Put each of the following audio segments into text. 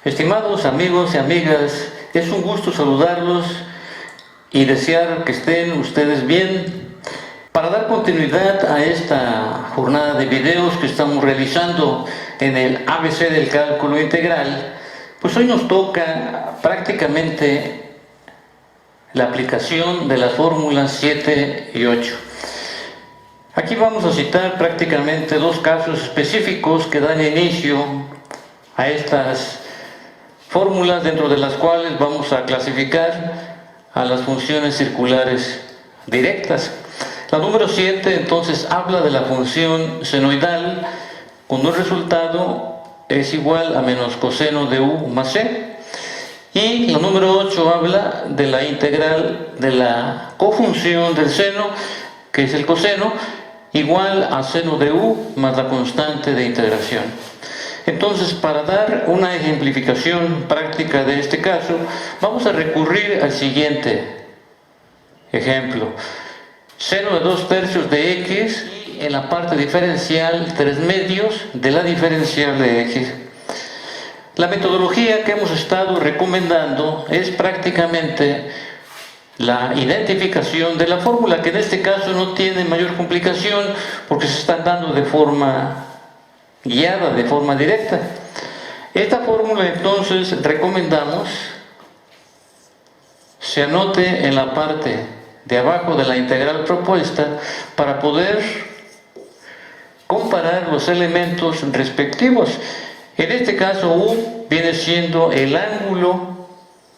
Estimados amigos y amigas, es un gusto saludarlos y desear que estén ustedes bien. Para dar continuidad a esta jornada de videos que estamos realizando en el ABC del cálculo integral, pues hoy nos toca prácticamente la aplicación de las fórmulas 7 y 8. Aquí vamos a citar prácticamente dos casos específicos que dan inicio a estas fórmulas, dentro de las cuales vamos a clasificar a las funciones circulares directas. La número 7 entonces habla de la función senoidal cuando el resultado es igual a menos coseno de u más c. Y la número 8 habla de la integral de la cofunción del seno, que es el coseno, igual a seno de u más la constante de integración. Entonces, para dar una ejemplificación práctica de este caso, vamos a recurrir al siguiente ejemplo. Seno de 2/3 de x y en la parte diferencial 3/2 de la diferencial de x. La metodología que hemos estado recomendando es prácticamente la identificación de la fórmula, que en este caso no tiene mayor complicación porque se están dando de forma guiada, de forma directa. Esta fórmula entonces recomendamos se anote en la parte de abajo de la integral propuesta para poder comparar los elementos respectivos. En este caso u viene siendo el ángulo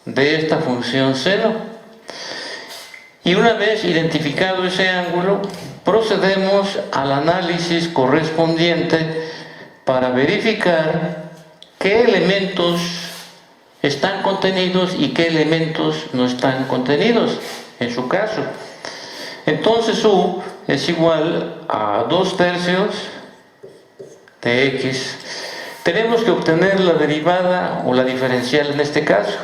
de esta función seno. Y una vez identificado ese ángulo, procedemos al análisis correspondiente para verificar qué elementos están contenidos y qué elementos no están contenidos en su caso. Entonces u es igual a 2/3 de x. Tenemos que obtener la derivada o la diferencial en este caso.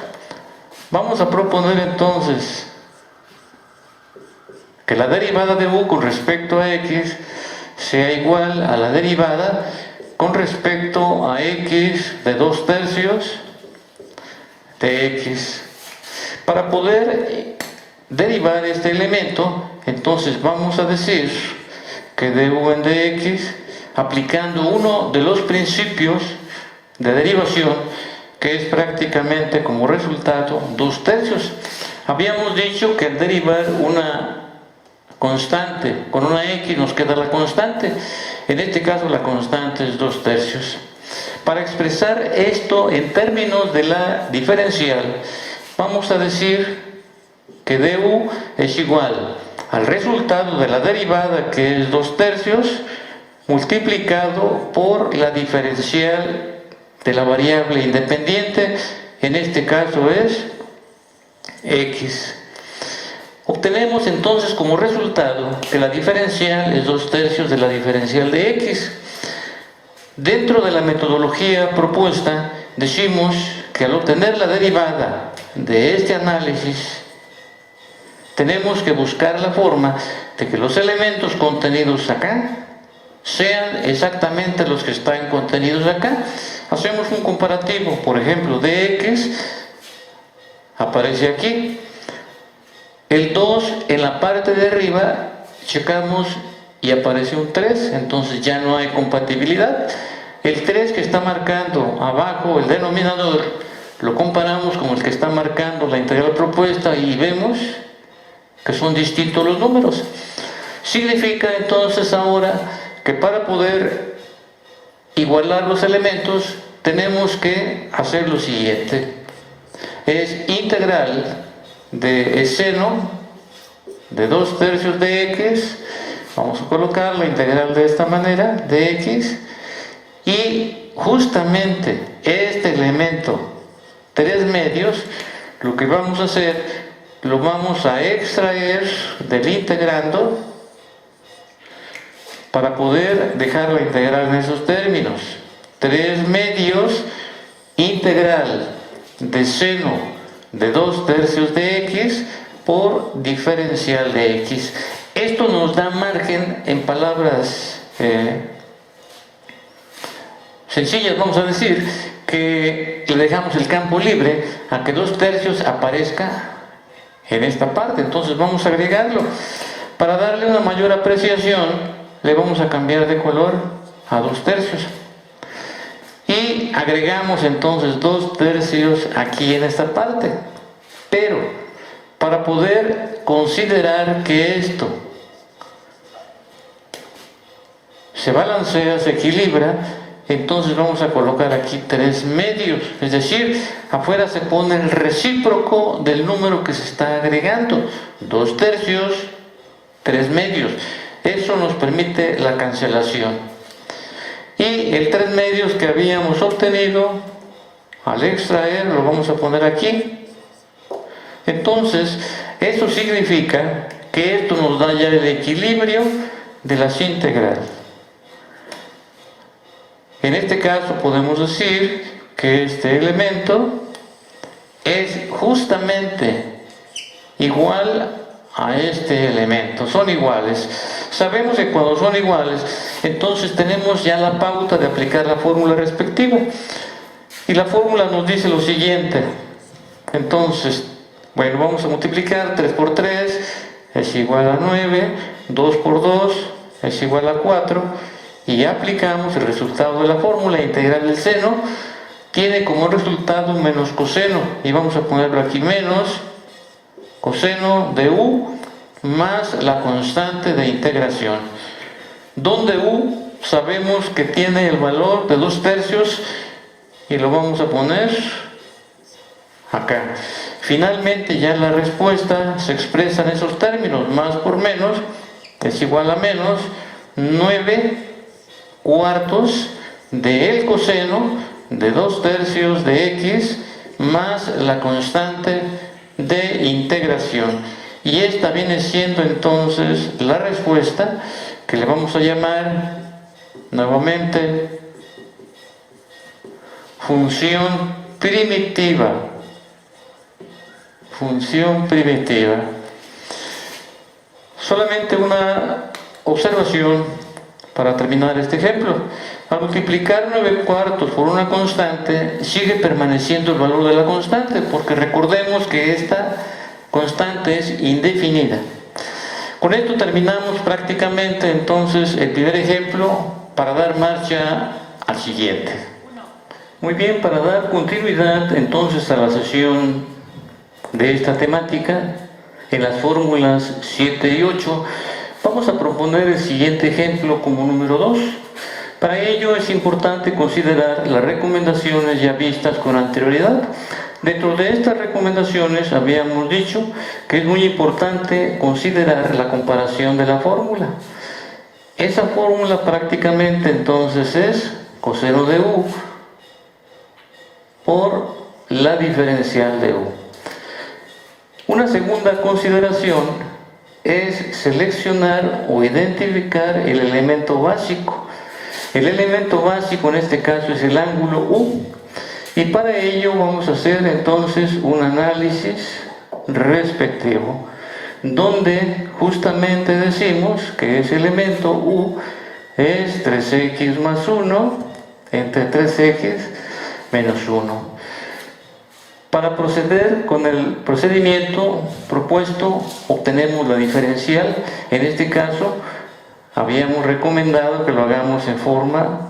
Vamos a proponer entonces que la derivada de u con respecto a x sea igual a la derivada con respecto a x de 2/3 de x. Para poder derivar este elemento, entonces vamos a decir que du en dx, aplicando uno de los principios de derivación, que es prácticamente como resultado 2/3. Habíamos dicho que al derivar una constante con una x nos queda la constante. En este caso la constante es 2/3. Para expresar esto en términos de la diferencial, vamos a decir que du es igual al resultado de la derivada, que es 2/3, multiplicado por la diferencial de la variable independiente, en este caso es x. Obtenemos entonces como resultado que la diferencial es 2/3 de la diferencial de x. Dentro de la metodología propuesta, decimos que al obtener la derivada de este análisis, tenemos que buscar la forma de que los elementos contenidos acá sean exactamente los que están contenidos acá. Hacemos un comparativo, por ejemplo, dx aparece aquí. El 2 en la parte de arriba, checamos y aparece un 3, entonces ya no hay compatibilidad. El 3 que está marcando abajo el denominador, lo comparamos con el que está marcando la integral propuesta y vemos que son distintos los números. Significa entonces ahora que para poder igualar los elementos tenemos que hacer lo siguiente: es integral de seno de 2/3 de x, vamos a colocar la integral de esta manera, de x, y justamente este elemento 3/2, lo que vamos a hacer, lo vamos a extraer del integrando para poder dejar la integral en esos términos. 3/2 integral de seno de 2/3 de x por diferencial de x. Esto nos da margen, en palabras sencillas, vamos a decir, que le dejamos el campo libre a que 2/3 aparezca en esta parte. Entonces vamos a agregarlo. Para darle una mayor apreciación, le vamos a cambiar de color a 2/3. Y agregamos entonces 2/3 aquí en esta parte. Pero para poder considerar que esto se balancea, se equilibra, entonces vamos a colocar aquí 3/2, es decir, afuera se pone el recíproco del número que se está agregando, 2/3, 3/2. Eso nos permite la cancelación. Y el 3/2 que habíamos obtenido, al extraer, lo vamos a poner aquí. Entonces, eso significa que esto nos da ya el equilibrio de las integrales. En este caso podemos decir que este elemento es justamente igual a este elemento, son iguales. Sabemos que cuando son iguales, entonces tenemos ya la pauta de aplicar la fórmula respectiva. Y la fórmula nos dice lo siguiente. Entonces, bueno, vamos a multiplicar 3 por 3 es igual a 9, 2 por 2 es igual a 4, y aplicamos el resultado de la fórmula integral del seno, tiene como resultado menos coseno, y vamos a ponerlo aquí, menos coseno de u más la constante de integración, donde u sabemos que tiene el valor de 2/3 y lo vamos a poner acá. Finalmente ya la respuesta se expresa en esos términos, más por menos es igual a menos 9/4 del coseno de 2/3 de x más la constante de integración, y esta viene siendo entonces la respuesta que le vamos a llamar nuevamente función primitiva. Función primitiva. Solamente una observación para terminar este ejemplo. Al multiplicar 9/4 por una constante, sigue permaneciendo el valor de la constante, porque recordemos que esta constante es indefinida. Con esto terminamos prácticamente entonces el primer ejemplo, para dar marcha al siguiente. Muy bien, para dar continuidad entonces a la sesión de esta temática, en las fórmulas 7 y 8, vamos a proponer el siguiente ejemplo como número 2. Para ello es importante considerar las recomendaciones ya vistas con anterioridad. Dentro de estas recomendaciones habíamos dicho que es muy importante considerar la comparación de la fórmula. Esa fórmula prácticamente entonces es coseno de u por la diferencial de u. Una segunda consideración es seleccionar o identificar el elemento básico. El elemento básico en este caso es el ángulo u, y para ello vamos a hacer entonces un análisis respectivo, donde justamente decimos que ese elemento u es 3x más 1 entre 3x menos 1. Para proceder con el procedimiento propuesto, obtenemos la diferencial. En este caso habíamos recomendado que lo hagamos en forma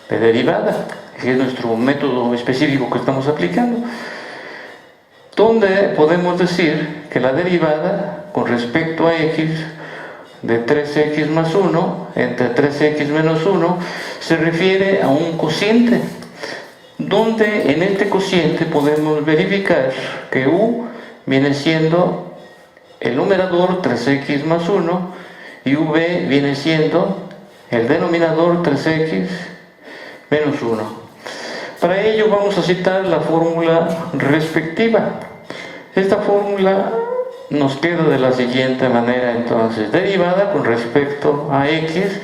de derivada, que es nuestro método específico que estamos aplicando, donde podemos decir que la derivada con respecto a x de 3x más 1 entre 3x menos 1 se refiere a un cociente, donde en este cociente podemos verificar que u viene siendo el numerador 3x más 1 y v viene siendo el denominador 3x menos 1. Para ello vamos a citar la fórmula respectiva. Esta fórmula nos queda de la siguiente manera entonces: derivada con respecto a x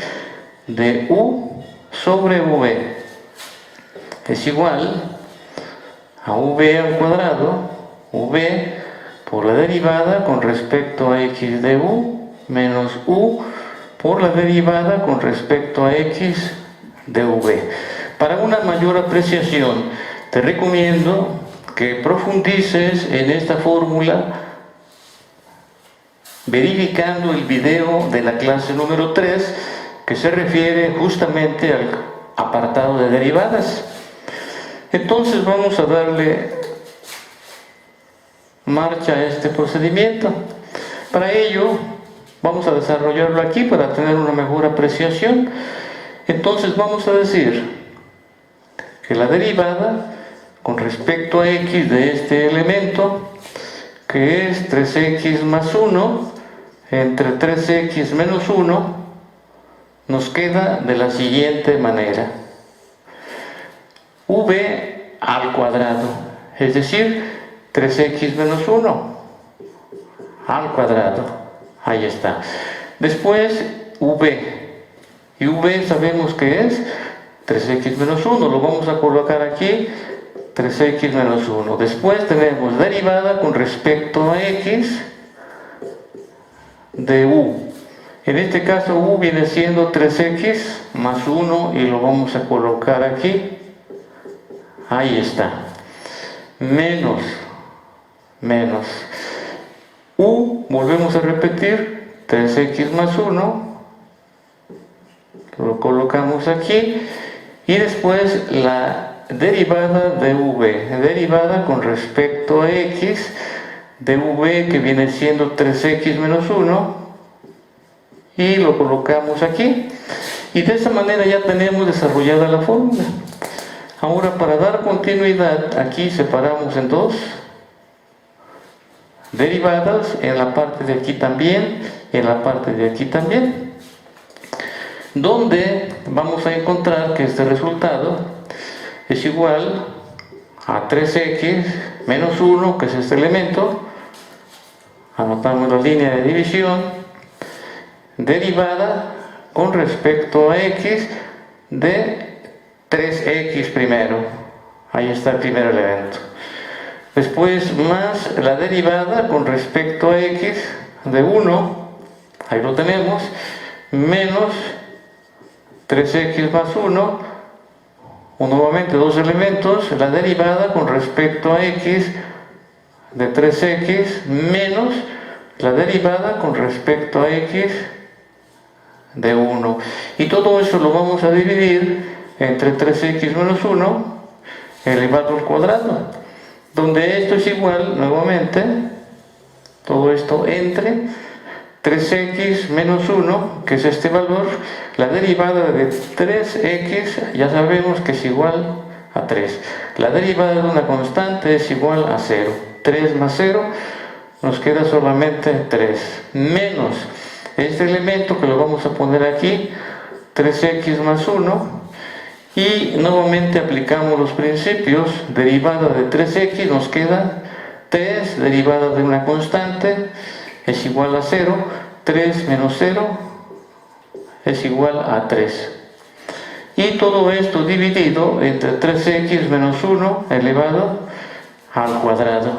de u sobre v es igual a v al cuadrado, v por la derivada con respecto a x de u menos u por la derivada con respecto a x de v. Para una mayor apreciación, te recomiendo que profundices en esta fórmula verificando el video de la clase número 3 que se refiere justamente al apartado de derivadas. Entonces vamos a darle marcha a este procedimiento. Para ello vamos a desarrollarlo aquí para tener una mejor apreciación. Entonces vamos a decir que la derivada con respecto a x de este elemento, que es 3x más 1 entre 3x menos 1, nos queda de la siguiente manera: v al cuadrado, es decir, 3x menos 1 al cuadrado. Ahí está. Después v, y v sabemos que es 3x menos 1, lo vamos a colocar aquí, 3x menos 1. Después tenemos derivada con respecto a x de u. En este caso u viene siendo 3x más 1 y lo vamos a colocar aquí. Ahí está. Menos u, volvemos a repetir, 3x más 1, lo colocamos aquí, y después la derivada de v, derivada con respecto a x de v, que viene siendo 3x menos 1, y lo colocamos aquí, y de esa manera ya tenemos desarrollada la fórmula. Ahora, para dar continuidad, aquí separamos en dos derivadas, en la parte de aquí también, en la parte de aquí también, donde vamos a encontrar que este resultado es igual a 3x menos 1, que es este elemento. Anotamos la línea de división, derivada con respecto a x de 3x primero. Ahí está el primer elemento. Después más la derivada con respecto a x de 1, ahí lo tenemos, menos 3x más 1, o nuevamente dos elementos, la derivada con respecto a x de 3x menos la derivada con respecto a x de 1. Y todo eso lo vamos a dividir entre 3x menos 1 elevado al cuadrado, donde esto es igual, nuevamente, todo esto entre 3x menos 1, que es este valor, la derivada de 3x ya sabemos que es igual a 3. La derivada de una constante es igual a 0. 3 más 0 nos queda solamente 3, menos este elemento que lo vamos a poner aquí, 3x más 1, y nuevamente aplicamos los principios. Derivada de 3x nos queda 3, derivada de una constante es igual a 0, 3 menos 0 es igual a 3. Y todo esto dividido entre 3x menos 1 elevado al cuadrado.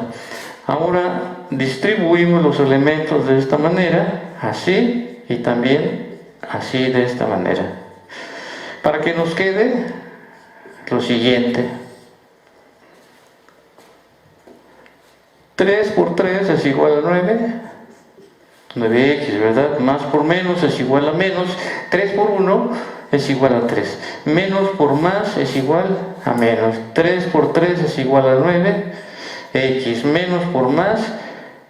Ahora distribuimos los elementos de esta manera, así, y también así, de esta manera, para que nos quede lo siguiente: 3 por 3 es igual a 9, 9x, ¿verdad? Más por menos es igual a menos, 3 por 1 es igual a 3, menos por más es igual a menos, 3 por 3 es igual a 9, x menos por más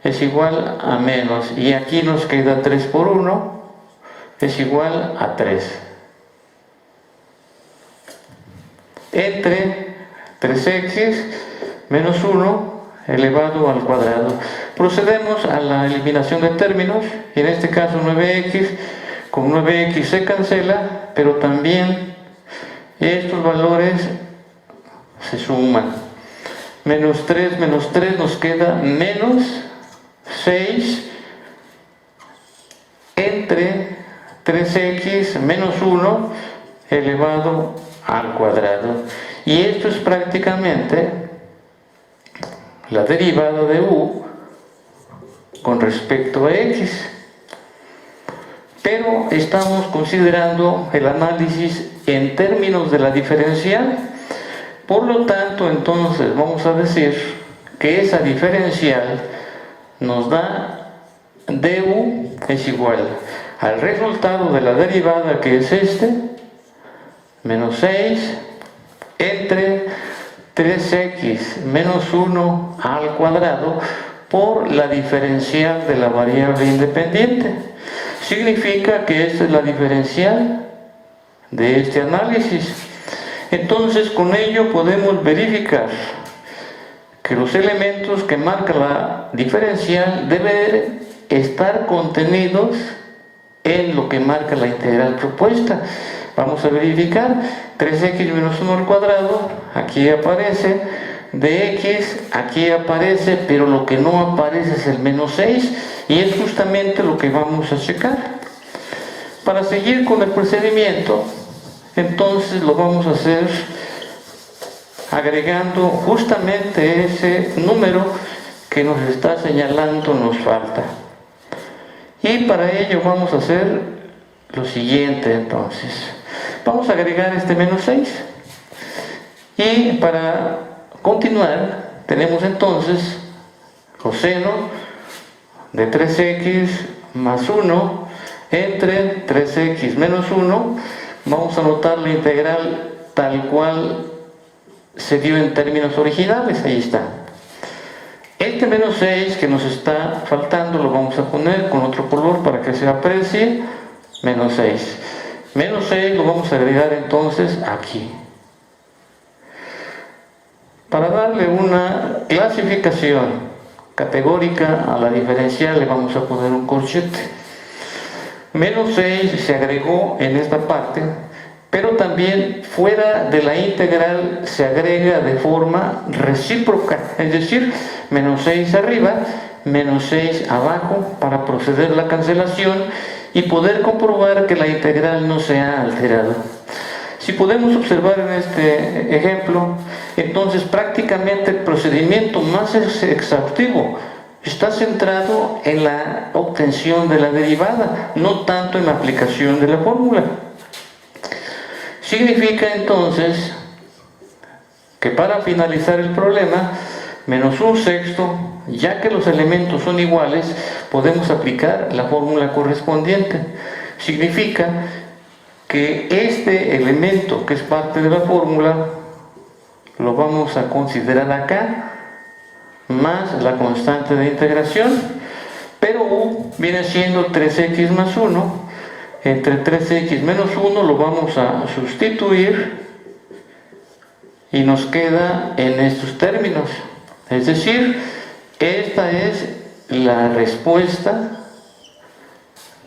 es igual a menos, y aquí nos queda 3 por 1 es igual a 3, entre 3x menos 1 elevado al cuadrado. Procedemos a la eliminación de términos, y en este caso 9x con 9x se cancela, pero también estos valores se suman. Menos 3 nos queda menos 6 entre 3x menos 1 elevado al cuadrado. Y esto es prácticamente la derivada de u con respecto a x. pero estamos considerando el análisis en términos de la diferencial. Por lo tanto, entonces vamos a decir que esa diferencial nos da du es igual al resultado de la derivada, que es este, menos 6 entre 3x menos 1 al cuadrado por la diferencial de la variable independiente. Significa que esta es la diferencial de este análisis. Entonces, con ello podemos verificar que los elementos que marca la diferencial deben estar contenidos en lo que marca la integral propuesta. Vamos a verificar 3x menos 1 al cuadrado, aquí aparece, de x, aquí aparece, pero lo que no aparece es el menos 6, y es justamente lo que vamos a checar. Para seguir con el procedimiento, entonces lo vamos a hacer agregando justamente ese número que nos está señalando nos falta. Y para ello vamos a hacer lo siguiente. Entonces vamos a agregar este menos 6, y para continuar tenemos entonces coseno de 3x más 1 entre 3x menos 1. Vamos a anotar la integral tal cual se dio en términos originales, ahí está. Este menos 6 que nos está faltando lo vamos a poner con otro color para que se aprecie, menos 6. Menos 6 lo vamos a agregar entonces aquí. Para darle una clasificación categórica a la diferencial le vamos a poner un corchete. Menos 6 se agregó en esta parte, pero también fuera de la integral se agrega de forma recíproca, es decir, menos 6 arriba, menos 6 abajo, para proceder la cancelación y poder comprobar que la integral no se ha alterado. Si podemos observar en este ejemplo, entonces prácticamente el procedimiento más exhaustivo está centrado en la obtención de la derivada, no tanto en la aplicación de la fórmula. Significa entonces que para finalizar el problema, menos 1/6, ya que los elementos son iguales, podemos aplicar la fórmula correspondiente. Significa que este elemento que es parte de la fórmula lo vamos a considerar acá, más la constante de integración, pero u viene siendo 3x más 1, entre 3x menos 1 lo vamos a sustituir y nos queda en estos términos, es decir, esta es la respuesta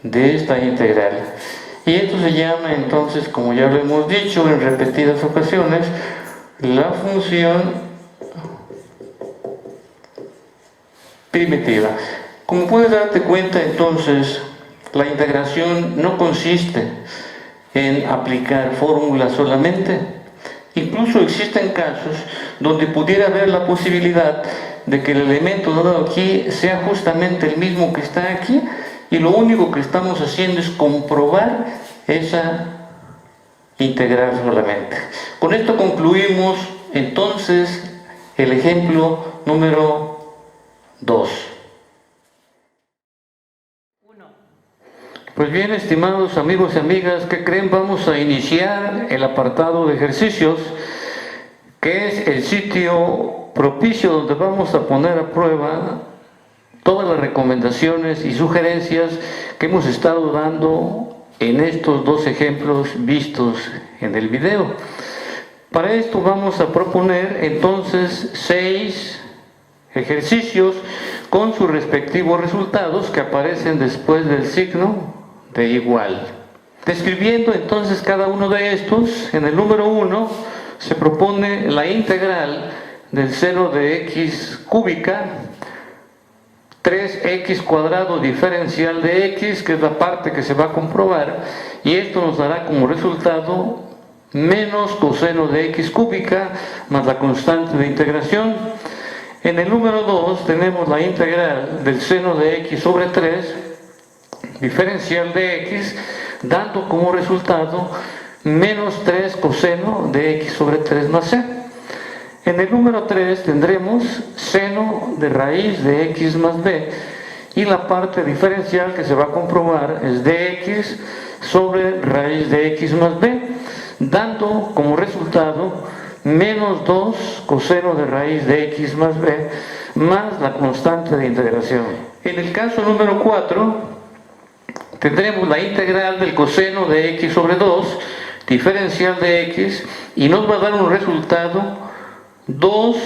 de esta integral. Y esto se llama entonces, como ya lo hemos dicho en repetidas ocasiones, la función primitiva. Como puedes darte cuenta, entonces, la integración no consiste en aplicar fórmulas solamente. Incluso existen casos donde pudiera haber la posibilidad de que el elemento dado aquí sea justamente el mismo que está aquí, y lo único que estamos haciendo es comprobar esa integral solamente. Con esto concluimos entonces el ejemplo número 2. Pues bien, estimados amigos y amigas, ¿qué creen? Vamos a iniciar el apartado de ejercicios, que es el sitio propicio donde vamos a poner a prueba todas las recomendaciones y sugerencias que hemos estado dando en estos dos ejemplos vistos en el video. Para esto vamos a proponer entonces 6 ejercicios con sus respectivos resultados que aparecen después del signo de igual. Describiendo entonces cada uno de estos, en el número 1 se propone la integral del seno de x cúbica, 3x cuadrado diferencial de x, que es la parte que se va a comprobar, y esto nos dará como resultado menos coseno de x cúbica más la constante de integración. En el número 2 tenemos la integral del seno de x sobre 3, diferencial de x, dando como resultado menos 3 coseno de x sobre 3 más c. En el número 3 tendremos seno de raíz de x más b, y la parte diferencial que se va a comprobar es dx sobre raíz de x más b, dando como resultado menos 2 coseno de raíz de x más b más la constante de integración. En el caso número 4 tendremos la integral del coseno de x sobre 2, diferencial de x, y nos va a dar un resultado 2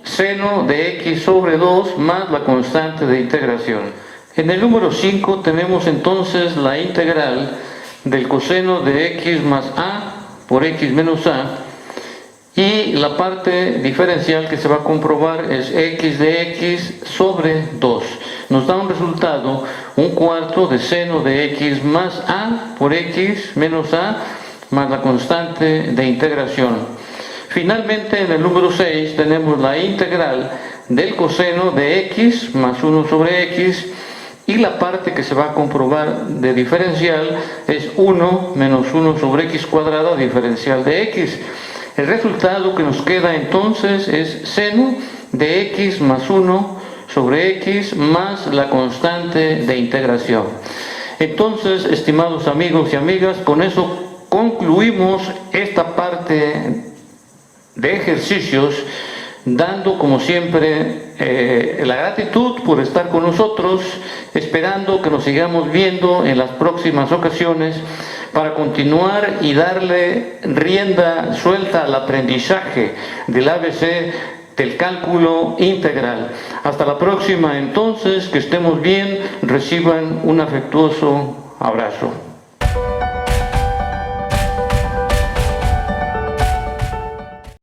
seno de x sobre 2 más la constante de integración. En el número 5 tenemos entonces la integral del coseno de x más a por x menos a, y la parte diferencial que se va a comprobar es x de x sobre 2. Nos da un resultado, un cuarto de seno de x más a por x menos a más la constante de integración. Finalmente, en el número 6 tenemos la integral del coseno de x más 1 sobre x, y la parte que se va a comprobar de diferencial es 1 menos 1 sobre x cuadrada diferencial de x. El resultado que nos queda entonces es seno de x más 1 sobre x más la constante de integración. Entonces, estimados amigos y amigas, con eso concluimos esta parte de ejercicios, dando como siempre la gratitud por estar con nosotros, esperando que nos sigamos viendo en las próximas ocasiones para continuar y darle rienda suelta al aprendizaje del ABC del cálculo integral. Hasta la próxima entonces, que estemos bien, reciban un afectuoso abrazo.